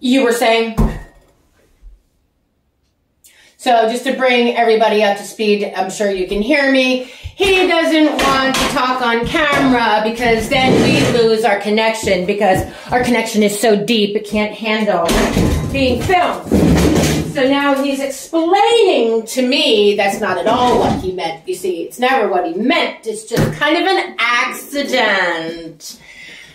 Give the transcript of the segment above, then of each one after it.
You were saying? So just to bring everybody up to speed, I'm sure you can hear me. He doesn't want to talk on camera because then we lose our connection, because our connection is so deep it can't handle being filmed. So now he's explaining to me that's not at all what he meant. You see, it's never what he meant. It's just kind of an accident.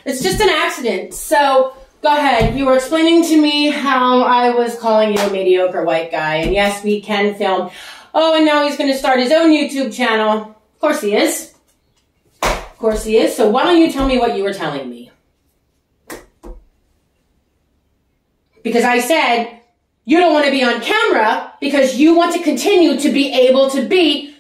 It's just an accident. So go ahead. You were explaining to me how I was calling you a mediocre white guy. And yes, we can film. Oh, and now he's going to start his own YouTube channel. Of course he is. Of course he is. So why don't you tell me what you were telling me? Because I said you don't want to be on camera because you want to continue to be able to be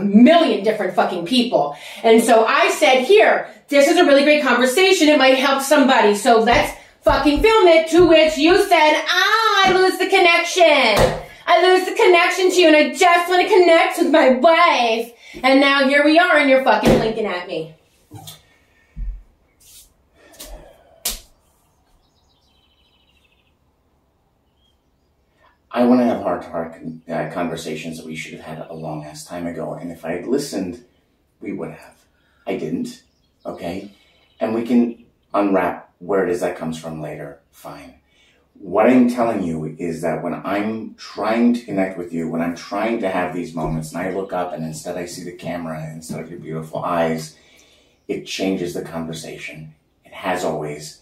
million different fucking people. And so I said, here, this is a really great conversation. It might help somebody. So let's fucking film it. To which you said, I lose the connection. I lose the connection to you and I just want to connect with my wife. And now here we are and you're fucking blinking at me. I want to have heart-to-heart conversations that we should have had a long-ass time ago. And if I had listened, we would have. I didn't, okay? And we can unwrap where it is that comes from later. Fine. What I'm telling you is that when I'm trying to connect with you, when I'm trying to have these moments, and I look up and instead I see the camera instead of your beautiful eyes, it changes the conversation. It has always.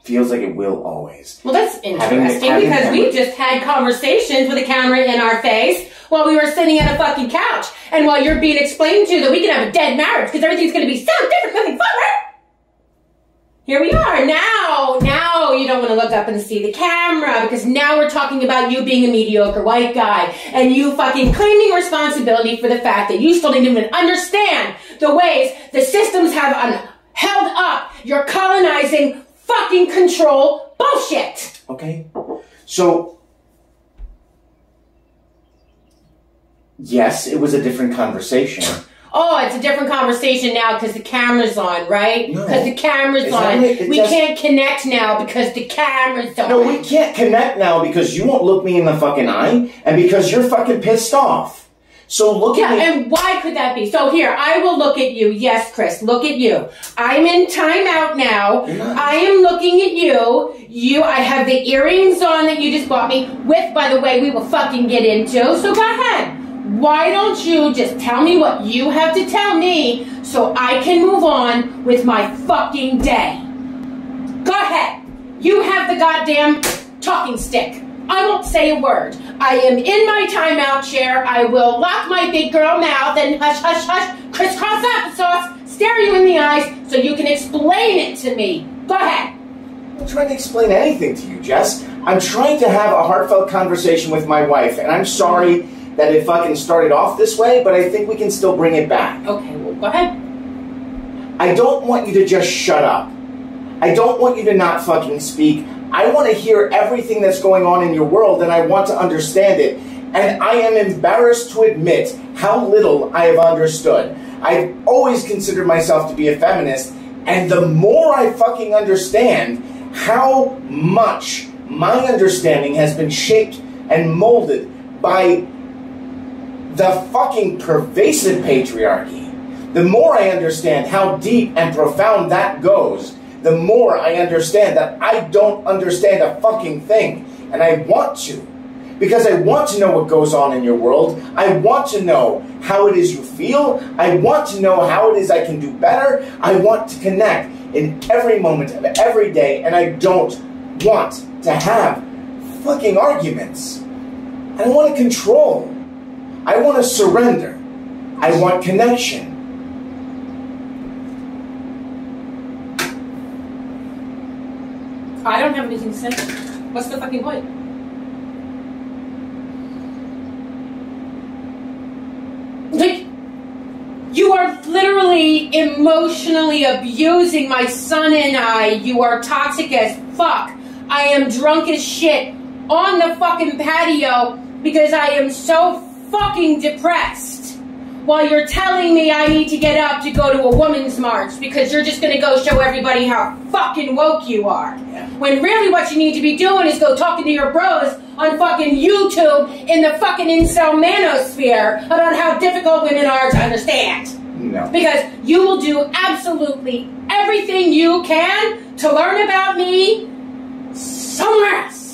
Feels like it will always. Well, that's interesting because we just had conversations with a camera in our face while we were sitting at a fucking couch. And while you're being explained to that we can have a dead marriage because everything's going to be so different moving forward. Here we are. Now you don't want to look up and see the camera because now we're talking about you being a mediocre white guy and you fucking claiming responsibility for the fact that you still didn't even understand the ways the systems have held up your colonizing fucking control bullshit. Okay. So, yes, it was a different conversation. Oh, it's a different conversation now because the camera's on, right? No. Because the camera's on. We can't connect now because the camera's on. No, we can't connect now because you won't look me in the fucking eye and because you're fucking pissed off. So look at me. Yeah, and why could that be? So here, I will look at you. Yes, Chris, look at you. I'm in timeout now. I am looking at you. I have the earrings on that you just bought me with, by the way, we will fucking get into. So go ahead. Why don't you just tell me what you have to tell me so I can move on with my fucking day? Go ahead. You have the goddamn talking stick. I won't say a word. I am in my timeout chair. I will lock my big girl mouth and hush, hush, hush, crisscross applesauce, stare you in the eyes so you can explain it to me. Go ahead. I'm not trying to explain anything to you, Jess. I'm trying to have a heartfelt conversation with my wife, and I'm sorry that it fucking started off this way, but I think we can still bring it back. Okay, well, go ahead. I don't want you to just shut up. I don't want you to not fucking speak. I want to hear everything that's going on in your world, and I want to understand it. And I am embarrassed to admit how little I have understood. I've always considered myself to be a feminist, and the more I fucking understand how much my understanding has been shaped and molded by the fucking pervasive patriarchy, the more I understand how deep and profound that goes, the more I understand that I don't understand a fucking thing. And I want to. Because I want to know what goes on in your world. I want to know how it is you feel. I want to know how it is I can do better. I want to connect in every moment of every day. And I don't want to have fucking arguments. I don't want to control. I want to surrender. I want connection. I don't have anything to say. What's the fucking point? Like, you are literally emotionally abusing my son and I. You are toxic as fuck. I am drunk as shit on the fucking patio because I am so fucking depressed. while you're telling me I need to get up to go to a woman's march because you're just going to go show everybody how fucking woke you are. Yeah. When really what you need to be doing is go talking to your bros on fucking YouTube in the fucking incel manosphere about how difficult women are to understand. No. Because you will do absolutely everything you can to learn about me somewhere else.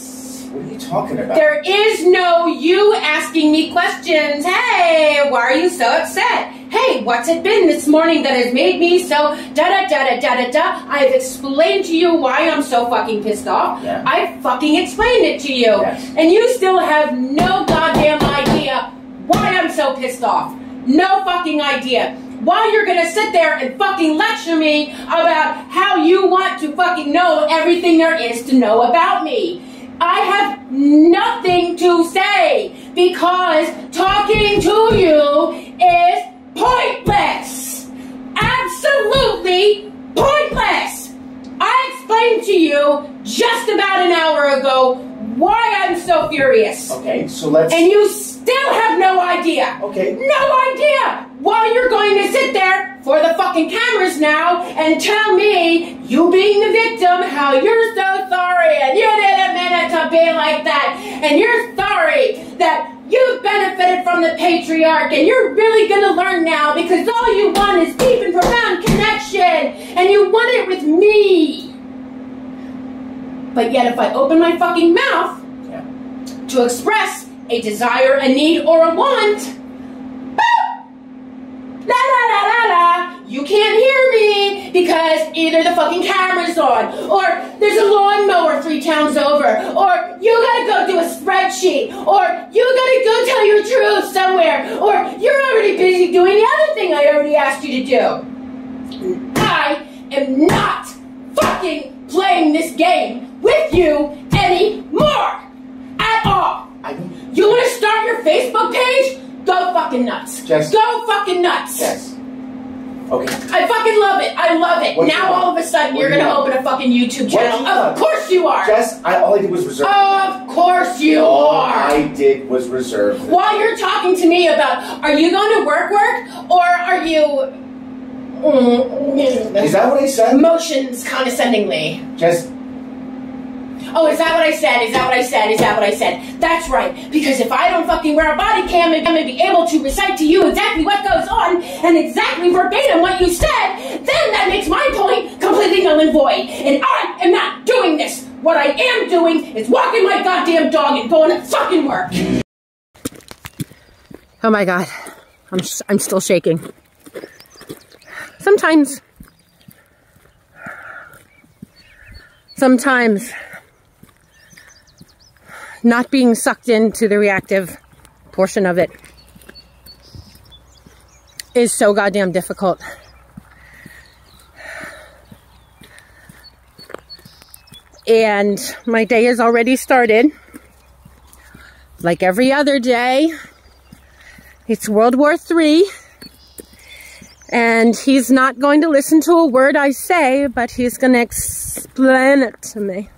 What are you talking about? There is no you asking me questions. Hey, why are you so upset? Hey, what's it been this morning that has made me so da-da-da-da-da-da-da? I've explained to you why I'm so fucking pissed off. Yeah. I fucking explained it to you. Yes. And you still have no goddamn idea why I'm so pissed off. No fucking idea. Why you're gonna sit there and fucking lecture me about how you want to fucking know everything there is to know about me. I have nothing to say because talking to you is pointless. Absolutely pointless. I explained to you just about an hour ago why I'm so furious. Okay, so let's... And you still have no idea. Okay. No idea why you're going to sit there for the fucking cameras now and tell me, you being the victim, how you're so sorry and you didn't mean it to be like that. And you're sorry that you've benefited from the patriarch and you're really going to learn now because all you want is deep and profound connection and you want it with me. But yet if I open my fucking mouth to express a desire, a need, or a want, boop, la la la la la, you can't hear me because either the fucking camera's on, or there's a lawnmower 3 towns over, or you gotta go do a spreadsheet, or you gotta go tell your truth somewhere, or you're already busy doing the other thing I already asked you to do. I am not fucking playing this game with you anymore at all. You want to start your Facebook page? Go fucking nuts. Jess. Go fucking nuts. Yes. Okay. I fucking love it. I love it. What now all of a sudden you're going to open a fucking YouTube channel. Of course you are. Jess, all I did was reserve. Of course you are. All I did was reserve. While you're talking to me about, are you going to work, or are you... Is that what I said? Motions condescendingly. Jess... Oh, is that what I said? Is that what I said? Is that what I said? That's right. Because if I don't fucking wear a body cam and be able to recite to you exactly what goes on and exactly verbatim what you said, then that makes my point completely null and void. And I am not doing this. What I am doing is walking my goddamn dog and going to fucking work. Oh my God. I'm still shaking. Sometimes not being sucked into the reactive portion of it is so goddamn difficult. And my day has already started. Like every other day, it's World War III. And he's not going to listen to a word I say, but he's going to explain it to me.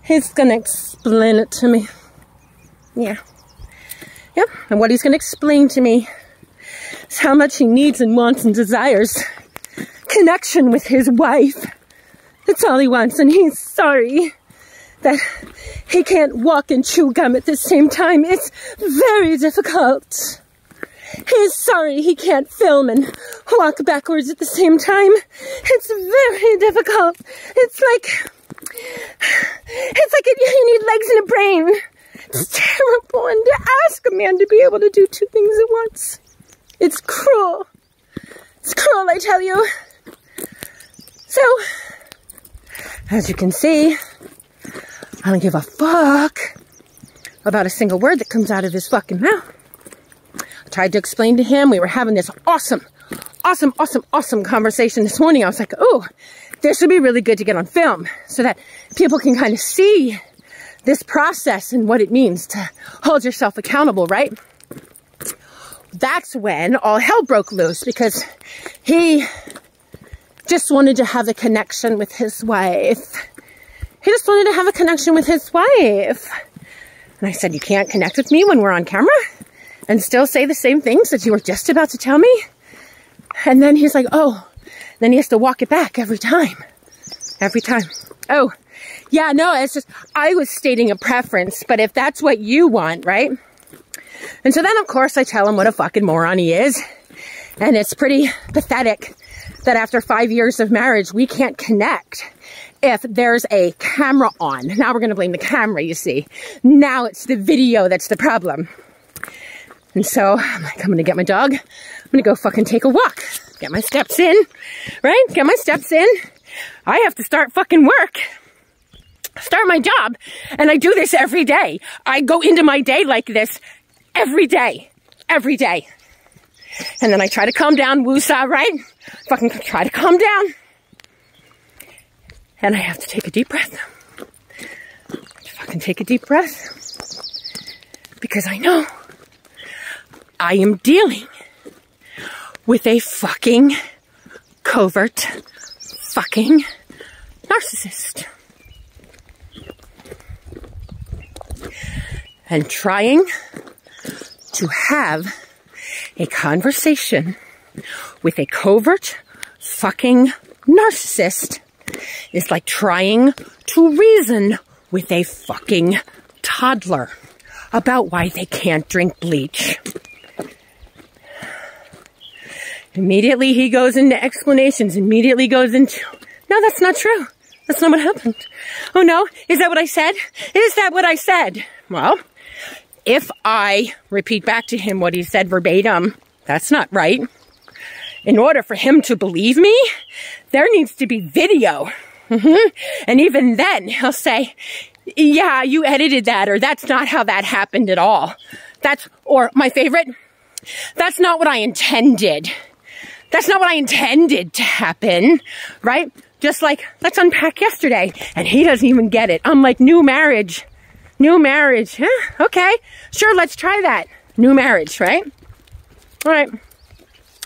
He's going to explain it to me. Yeah. Yep. And what he's going to explain to me is how much he needs and wants and desires connection with his wife. That's all he wants. And he's sorry that he can't walk and chew gum at the same time. It's very difficult. He's sorry he can't film and walk backwards at the same time. It's very difficult. It's like you need legs and a brain. It's terrible. And to ask a man to be able to do 2 things at once, it's cruel. It's cruel, I tell you. So, as you can see, I don't give a fuck about a single word that comes out of his fucking mouth. I tried to explain to him. We were having this awesome conversation this morning. I was like, oh, this would be really good to get on film so that people can kind of see this process and what it means to hold yourself accountable, right? That's when all hell broke loose because he just wanted to have a connection with his wife. He just wanted to have a connection with his wife. And I said, you can't connect with me when we're on camera? and still say the same things that you were just about to tell me? And then he's like, oh, then he has to walk it back every time. Every time. Oh, yeah, no, it's just, I was stating a preference, but if that's what you want, right? And so then, of course, I tell him what a fucking moron he is. And it's pretty pathetic that after 5 years of marriage, we can't connect if there's a camera on. Now we're going to blame the camera, you see. Now it's the video that's the problem. And so I'm like, I'm going to get my dog. I'm going to go fucking take a walk. Get my steps in, right? Get my steps in. I have to start fucking work. Start my job. And I do this every day. I go into my day like this every day. Every day. And then I try to calm down, woosah, right? Fucking try to calm down. And I have to take a deep breath. Fucking take a deep breath. Because I know I am dealing with a fucking covert fucking narcissist. And trying to have a conversation with a covert fucking narcissist is like trying to reason with a fucking toddler about why they can't drink bleach. Immediately he goes into explanations, immediately goes into, no, that's not true. That's not what happened. Oh no, is that what I said? Is that what I said? Well, if I repeat back to him what he said verbatim, that's not right. In order for him to believe me, there needs to be video. And even then, he'll say, yeah, you edited that, or that's not how that happened at all. Or my favorite, that's not what I intended. That's not what I intended to happen, right? Just like, let's unpack yesterday. And he doesn't even get it. I'm like, new marriage. New marriage. Huh? Okay. Sure, let's try that. New marriage, right? All right.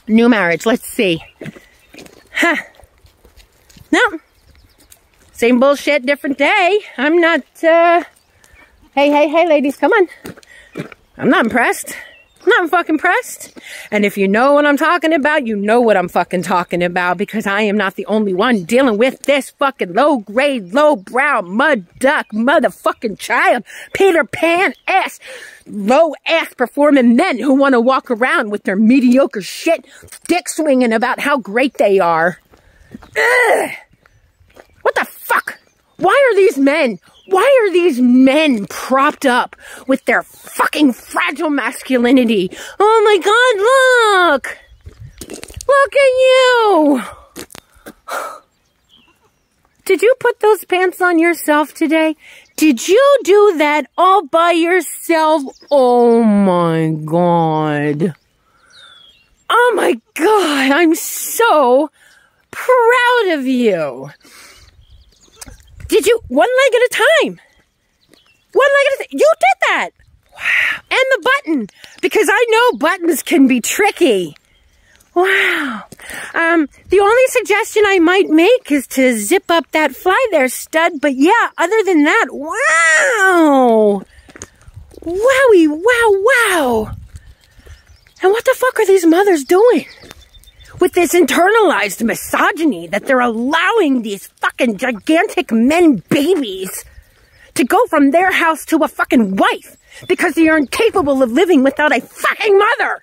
New marriage. Let's see. Huh. No. Same bullshit, different day. I'm not, Hey, ladies, come on. I'm not impressed. I'm not fucking impressed. And if you know what I'm talking about, you know what I'm fucking talking about, because I am not the only one dealing with this fucking low-grade, low-brow, mud-duck, motherfucking child, Peter Pan-ass, low-ass performing men who want to walk around with their mediocre shit, dick-swinging about how great they are. Ugh. What the fuck? Why are these men propped up with their fucking fragile masculinity? Oh my God, look! Look at you! Did you put those pants on yourself today? Did you do that all by yourself? Oh my God. Oh my God, I'm so proud of you. Did you, one leg at a time? One leg at a time. You did that. Wow. And the button, because I know buttons can be tricky. Wow. The only suggestion I might make is to zip up that fly there, stud. But yeah, other than that, wow. Wowie, wow. And what the fuck are these mothers doing with this internalized misogyny that they're allowing these fucking gigantic men babies to go from their house to a fucking wife because they're incapable of living without a fucking mother?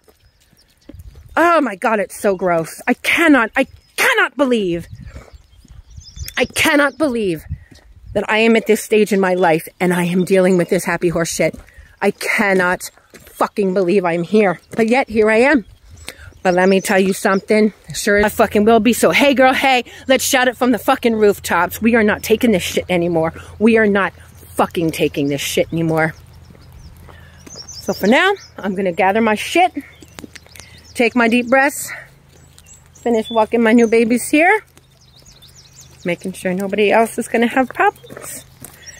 Oh my God, it's so gross. I cannot believe that I am at this stage in my life and I am dealing with this happy horse shit. I cannot fucking believe I'm here. But yet, here I am. But let me tell you something. Sure I fucking will be. So, hey girl, hey, let's shout it from the fucking rooftops. We are not taking this shit anymore. We are not fucking taking this shit anymore. So for now, I'm gonna gather my shit, take my deep breaths, finish walking my new babies here, making sure nobody else is gonna have problems.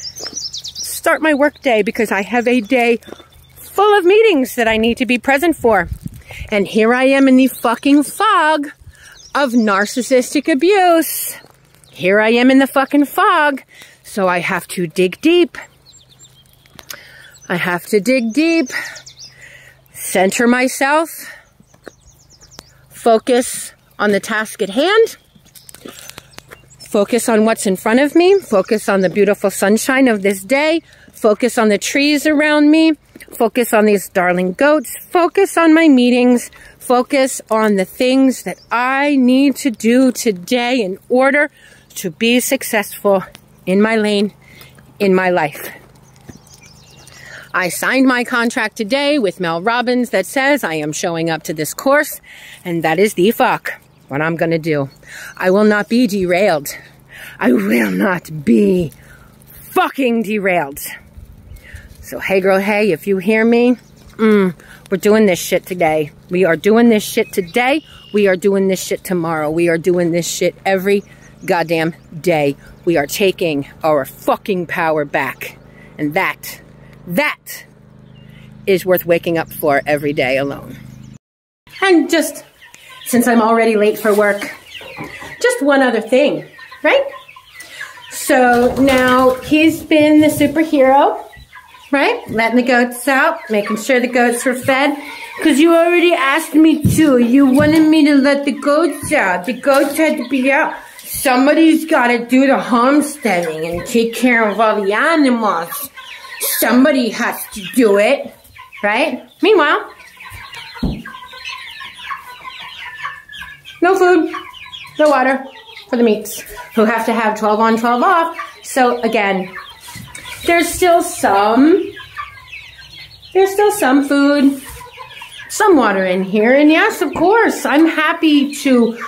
Start my work day because I have a day full of meetings that I need to be present for. And here I am in the fucking fog of narcissistic abuse. Here I am in the fucking fog. So I have to dig deep. I have to dig deep. center myself, focus on the task at hand, focus on what's in front of me, focus on the beautiful sunshine of this day, focus on the trees around me, focus on these darling goats, focus on my meetings, focus on the things that I need to do today in order to be successful in my lane, in my life. I signed my contract today with Mel Robbins that says I am showing up to this course, and that is the fuck what I'm gonna do. I will not be derailed. I will not be fucking derailed. So hey girl, hey, if you hear me, we're doing this shit today. We are doing this shit today. We are doing this shit tomorrow. We are doing this shit every goddamn day. We are taking our fucking power back. And that is worth waking up for every day alone. And just, since I'm already late for work, just one other thing, right? So now he's been the superhero, right? Letting the goats out, making sure the goats were fed. Because you already asked me to. You wanted me to let the goats out. The goats had to be out. Somebody's got to do the homesteading and take care of all the animals. Somebody has to do it, right? Meanwhile, no food, no water for the meats, who have to have 12 on, 12 off. So again, there's still some food, some water in here. And yes, of course, I'm happy to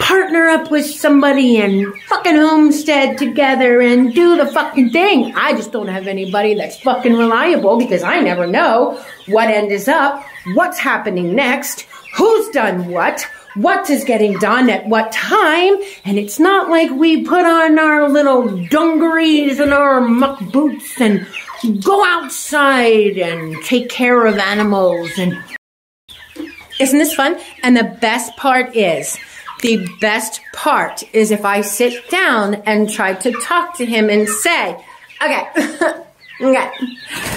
partner up with somebody and fucking homestead together and do the fucking thing. I just don't have anybody that's fucking reliable because I never know what end is up, what's happening next, who's done what is getting done at what time. And it's not like we put on our little dungarees and our muck boots and go outside and take care of animals. And isn't this fun? And the best part is if I sit down and try to talk to him and say, okay, okay,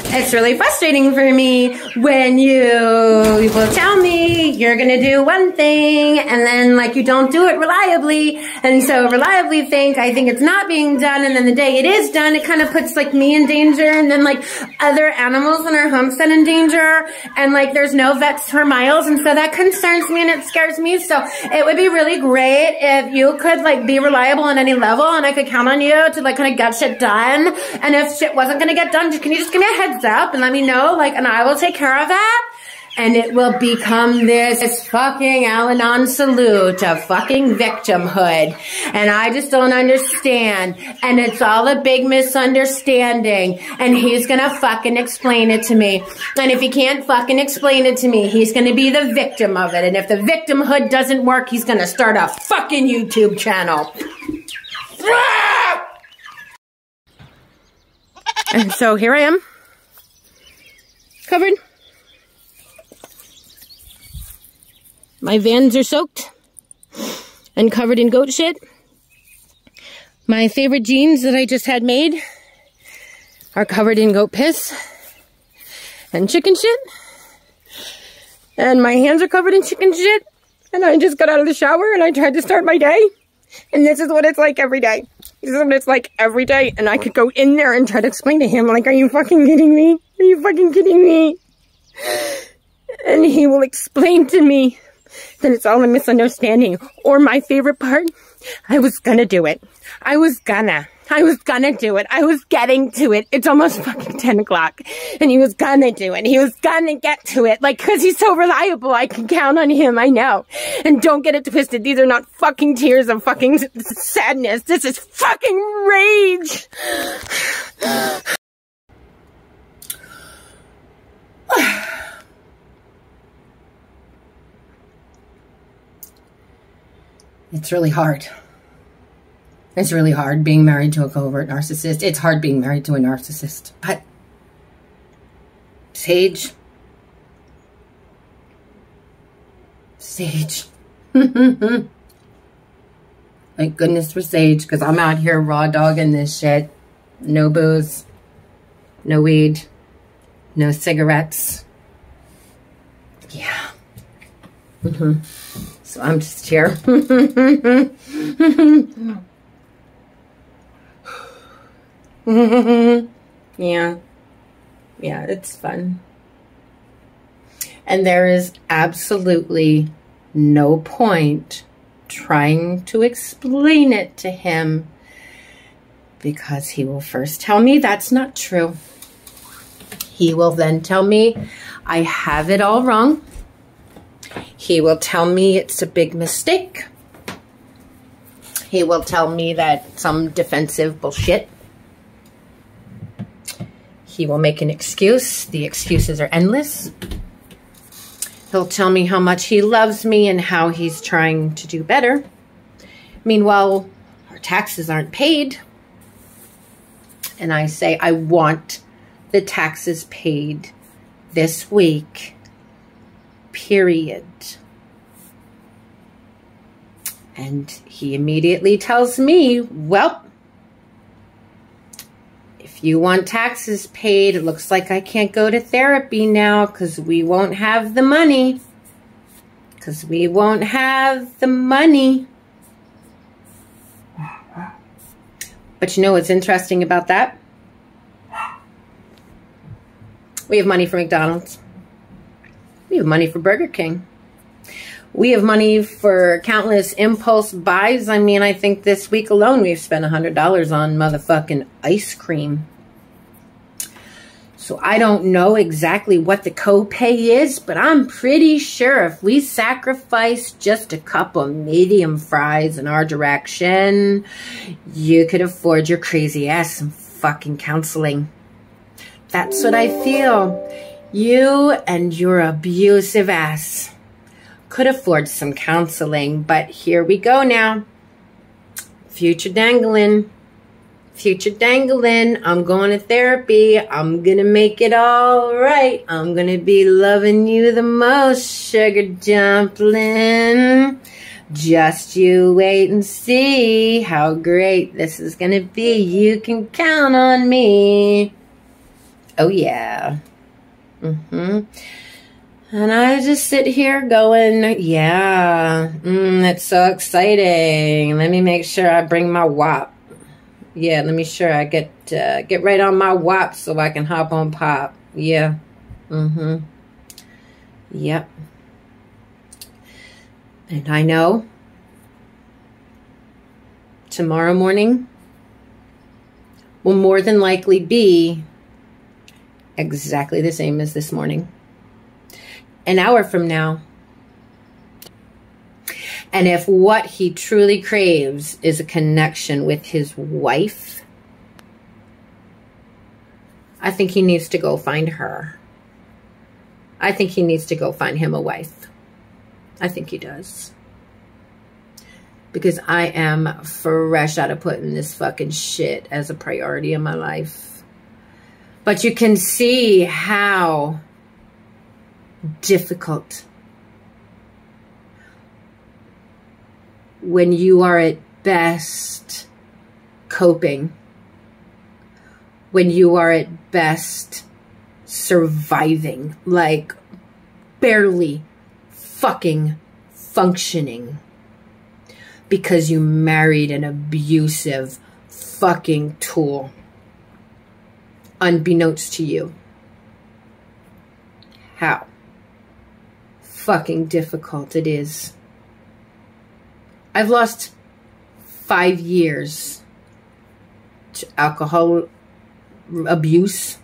it's really frustrating for me when you will tell me you're gonna do one thing and then like you don't do it reliably, and so reliably I think it's not being done, and then the day it is done, it kind of puts like me in danger, and then like other animals in our homestead in danger, and like there's no vets for miles, and so that concerns me and it scares me. So it would be really great if you could like be reliable on any level, and I could count on you to like kind of get shit done, and if shit wasn't gonna get done, can you just give me a heads up and let me know, like, and I will take care of that. And it will become this fucking Al-Anon salute of fucking victimhood. And I just don't understand. And it's all a big misunderstanding. And he's gonna fucking explain it to me. And if he can't fucking explain it to me, he's gonna be the victim of it. And if the victimhood doesn't work, he's gonna start a fucking YouTube channel. And so here I am, covered. My vans are soaked and covered in goat shit. My favorite jeans that I just had made are covered in goat piss and chicken shit. And my hands are covered in chicken shit. And I just got out of the shower and I tried to start my day. And this is what it's like every day. This is what it's like every day. And I could go in there and try to explain to him, like, are you fucking kidding me? Are you fucking kidding me? And he will explain to me that it's all a misunderstanding. Or my favorite part, I was gonna do it. I was gonna do it. I was getting to it. It's almost fucking 10 o'clock. And he was gonna do it. He was gonna get to it. Like, cause he's so reliable, I can count on him, I know. And don't get it twisted. These are not fucking tears of fucking sadness. This is fucking rage. It's really hard. It's really hard being married to a covert narcissist. It's hard being married to a narcissist. But Sage. Thank goodness for Sage, because I'm out here raw dogging this shit. No booze, no weed, no cigarettes, So I'm just here. Yeah. Yeah, it's fun. And there is absolutely no point trying to explain it to him, because he will first tell me that's not true. He will then tell me I have it all wrong. He will tell me it's a big mistake. He will tell me that some defensive bullshit. He will make an excuse. The excuses are endless. He'll tell me how much he loves me and how he's trying to do better. Meanwhile, our taxes aren't paid. And I say, I want the taxes paid this week, period. And he immediately tells me, well, if you want taxes paid, it looks like I can't go to therapy now because we won't have the money. Because we won't have the money. But you know what's interesting about that? We have money for McDonald's. We have money for Burger King. We have money for countless impulse buys. I mean, I think this week alone we've spent $100 on motherfucking ice cream. So I don't know exactly what the copay is, but I'm pretty sure if we sacrifice just a couple medium fries in our direction, you could afford your crazy ass some fucking counseling. That's what I feel. You and your abusive ass could afford some counseling, but here we go now. Future dangling. Future dangling. I'm going to therapy. I'm going to make it all right. I'm going to be loving you the most, sugar dumpling. Just you wait and see how great this is going to be. You can count on me. Oh, yeah. And I just sit here going, yeah, it's so exciting. Let me make sure I bring my WAP. Yeah, let me sure I get right on my WAP so I can hop on pop. Yeah. Yep. And I know tomorrow morning will more than likely be exactly the same as this morning. An hour from now. And if what he truly craves is a connection with his wife, I think he needs to go find her. I think he needs to go find him a wife. I think he does. Because I am fresh out of putting this fucking shit as a priority in my life. But you can see how difficult when you are at best coping, when you are at best surviving, like barely fucking functioning because you married an abusive fucking tool unbeknownst to you. How fucking difficult it is. I've lost 5 years to alcohol abuse,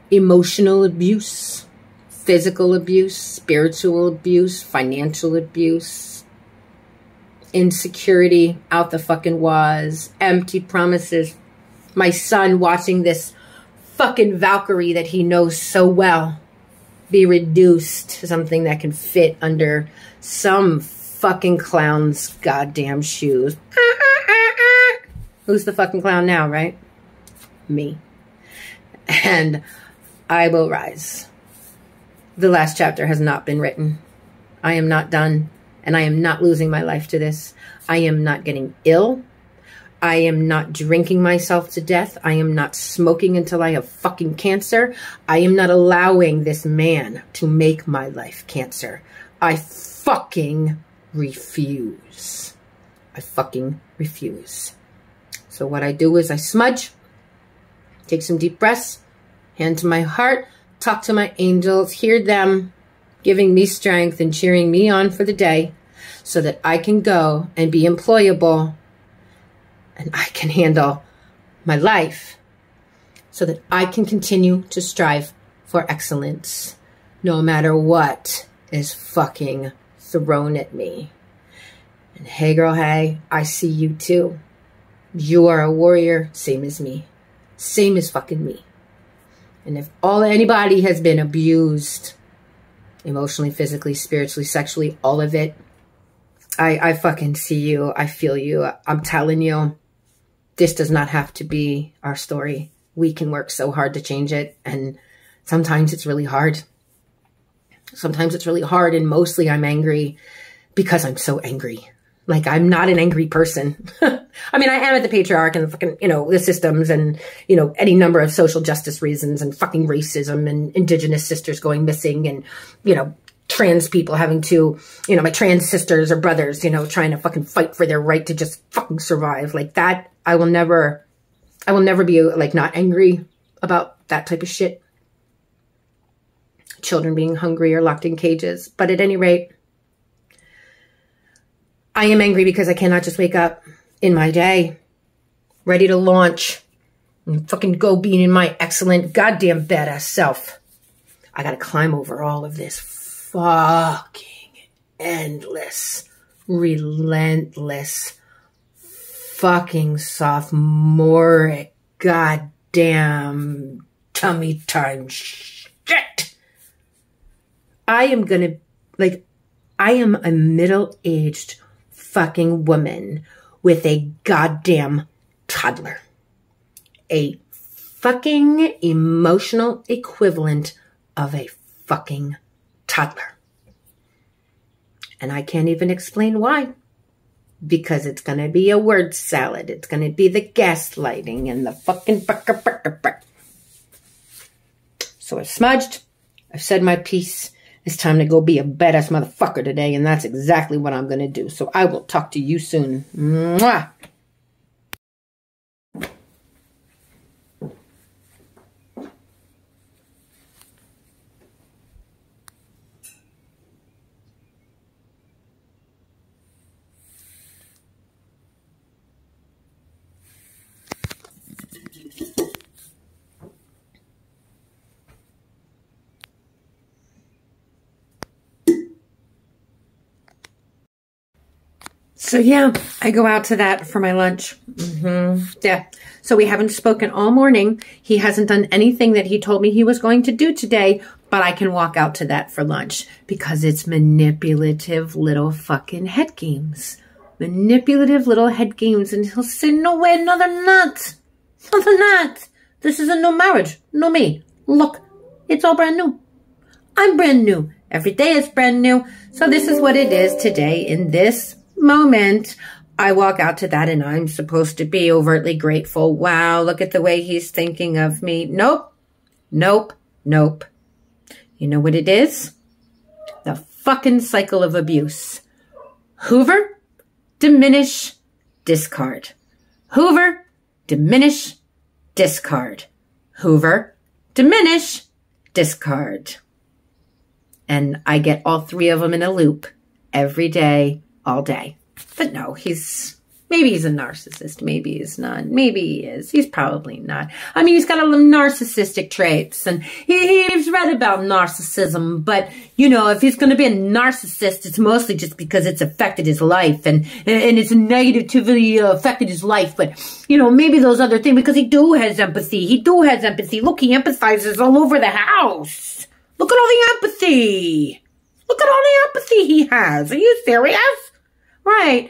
emotional abuse, physical abuse, spiritual abuse, financial abuse, insecurity out the fucking waz, empty promises. My son watching this fucking Valkyrie that he knows so well be reduced to something that can fit under some fucking clown's goddamn shoes. Who's the fucking clown now, right? Me. And I will rise. The last chapter has not been written. I am not done, and I am not losing my life to this. I am not getting ill. I am not drinking myself to death. I am not smoking until I have fucking cancer. I am not allowing this man to make my life cancer. I fucking refuse. I fucking refuse. So what I do is I smudge, take some deep breaths, hand to my heart, talk to my angels, hear them giving me strength and cheering me on for the day so that I can go and be employable and I can handle my life so that I can continue to strive for excellence no matter what is fucking thrown at me. And hey girl, hey, I see you too. You are a warrior, same as me. Same as fucking me. And if anybody has been abused emotionally, physically, spiritually, sexually, all of it, I fucking see you. I feel you. I'm telling you, this does not have to be our story. We can work so hard to change it. And sometimes it's really hard. Sometimes it's really hard. And mostly I'm angry because I'm so angry. Like, I'm not an angry person. I mean, I am at the patriarch and the fucking, the systems and, any number of social justice reasons and fucking racism and indigenous sisters going missing and, trans people having to, my trans sisters or brothers, trying to fucking fight for their right to just fucking survive. Like that, I will never be like not angry about that type of shit. Children being hungry or locked in cages. But at any rate, I am angry because I cannot just wake up in my day, ready to launch and fucking go being in my excellent goddamn badass self. I gotta climb over all of this fucking endless, relentless, fucking sophomoric goddamn tummy time shit. I am a middle-aged fucking woman with a goddamn toddler. A fucking emotional equivalent of a fucking toddler. And I can't even explain why. Because it's going to be a word salad. It's going to be the gaslighting and the fucking... So I've smudged. I've said my piece. It's time to go be a badass motherfucker today, and that's exactly what I'm going to do. So I will talk to you soon. Mwah! So yeah, I go out to that for my lunch. Yeah. So we haven't spoken all morning. He hasn't done anything that he told me he was going to do today, but I can walk out to that for lunch because it's manipulative little fucking head games. Manipulative little head games. And he'll say, no way, no, they're not. No, they're not. This is a new marriage. No me. Look, it's all brand new. I'm brand new. Every day is brand new. So this is what it is today in this moment. I walk out to that and I'm supposed to be overtly grateful. Wow, look at the way he's thinking of me. Nope, nope, nope. You know what it is? The fucking cycle of abuse. Hoover, diminish, discard. Hoover, diminish, discard. Hoover, diminish, discard. And I get all three of them in a loop every day, all day. But no, maybe he's a narcissist. Maybe he's not. Maybe he is. He's probably not. I mean, he's got a little narcissistic traits and he's read about narcissism. But, if he's going to be a narcissist, it's mostly just because it's affected his life and it's negatively affected his life. But, maybe those other things, because he has empathy. He has empathy. Look, he empathizes all over the house. Look at all the empathy. Look at all the empathy he has. Are you serious? Right.